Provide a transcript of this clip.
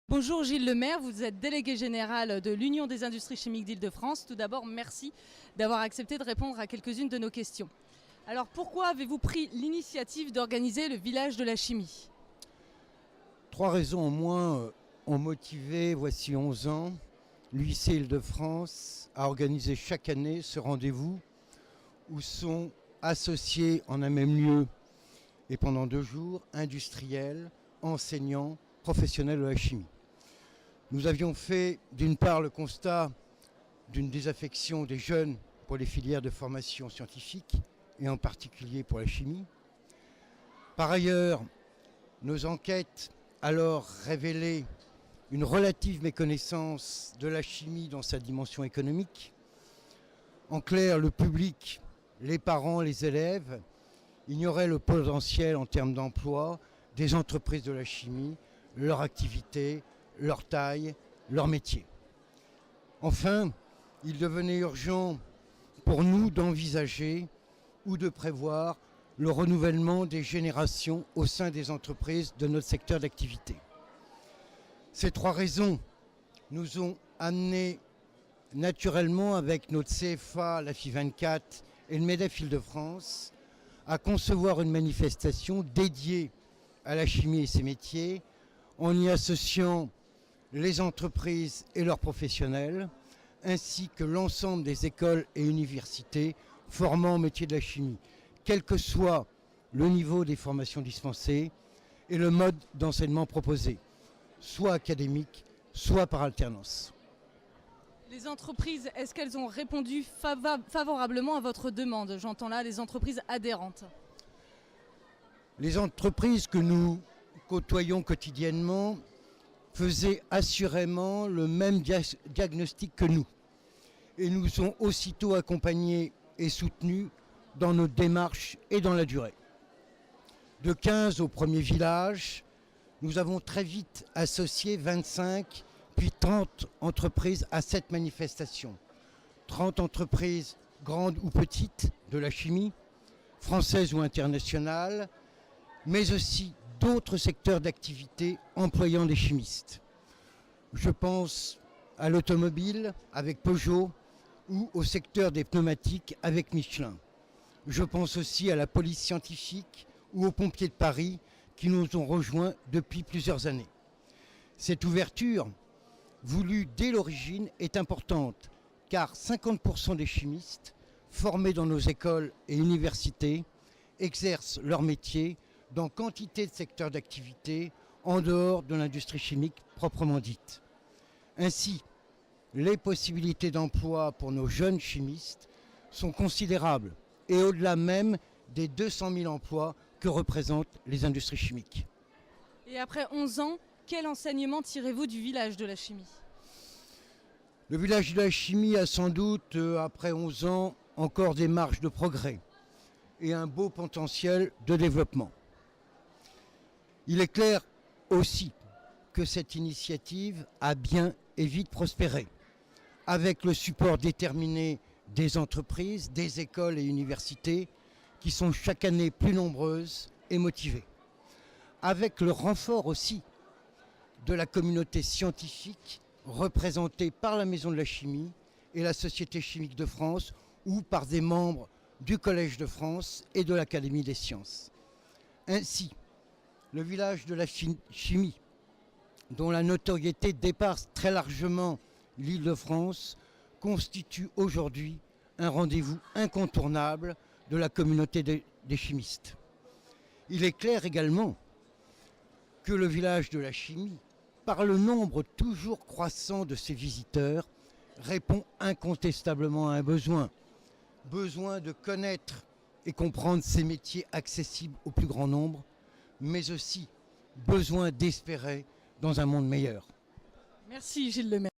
Bonjour Gilles Lemaire, vous êtes délégué général de l'Union des industries chimiques d'Île-de-France. Tout d'abord, merci d'avoir accepté de répondre à quelques-unes de nos questions. Alors pourquoi avez-vous pris l'initiative d'organiser le village de la chimie? Trois raisons au moins ont motivé, voici 11 ans, l'UIC Île-de-France à organiser chaque année ce rendez-vous où sont associés en un même lieu et pendant 2 jours industriels, enseignants, professionnels de la chimie. Nous avions fait d'une part le constat d'une désaffection des jeunes pour les filières de formation scientifique et en particulier pour la chimie. Par ailleurs, nos enquêtes alors révélaient une relative méconnaissance de la chimie dans sa dimension économique. En clair, le public, les parents, les élèves ignoraient le potentiel en termes d'emploi des entreprises de la chimie, leur activité, leur taille, leur métier. Enfin, il devenait urgent pour nous d'envisager ou de prévoir le renouvellement des générations au sein des entreprises de notre secteur d'activité. Ces trois raisons nous ont amenés naturellement avec notre CFA, la FI24 et le MEDEF Île-de-France à concevoir une manifestation dédiée à la chimie et ses métiers en y associant les entreprises et leurs professionnels ainsi que l'ensemble des écoles et universités formant au métier de la chimie, quel que soit le niveau des formations dispensées et le mode d'enseignement proposé, soit académique, soit par alternance. Les entreprises, est-ce qu'elles ont répondu favorablement à votre demande? J'entends là les entreprises adhérentes. Les entreprises que nous côtoyons quotidiennement faisaient assurément le même diagnostic que nous et nous ont aussitôt accompagnés et soutenus dans notre démarche et dans la durée. De 15 au premier village, nous avons très vite associé 25 puis 30 entreprises à cette manifestation. 30 entreprises grandes ou petites de la chimie, françaises ou internationales, mais aussi d'autres secteurs d'activité employant des chimistes. Je pense à l'automobile avec Peugeot ou au secteur des pneumatiques avec Michelin. Je pense aussi à la police scientifique ou aux pompiers de Paris qui nous ont rejoints depuis plusieurs années. Cette ouverture, voulue dès l'origine, est importante car 50% des chimistes formés dans nos écoles et universités exercent leur métier dans quantité de secteurs d'activité en dehors de l'industrie chimique proprement dite. Ainsi, les possibilités d'emploi pour nos jeunes chimistes sont considérables et au-delà même des 200 000 emplois que représentent les industries chimiques. Et après 11 ans, quel enseignement tirez-vous du village de la chimie? Le village de la chimie a sans doute, après 11 ans, encore des marges de progrès et un beau potentiel de développement. Il est clair aussi que cette initiative a bien et vite prospéré, avec le support déterminé des entreprises, des écoles et universités qui sont chaque année plus nombreuses et motivées, avec le renfort aussi de la communauté scientifique représentée par la Maison de la Chimie et la Société chimique de France ou par des membres du Collège de France et de l'Académie des sciences. Ainsi, le village de la chimie, dont la notoriété dépasse très largement l'Île-de-France, constitue aujourd'hui un rendez-vous incontournable de la communauté des chimistes. Il est clair également que le village de la chimie, par le nombre toujours croissant de ses visiteurs, répond incontestablement à un besoin de connaître et comprendre ces métiers accessibles au plus grand nombre, mais aussi besoin d'espérer dans un monde meilleur. Merci Gilles Lemaire.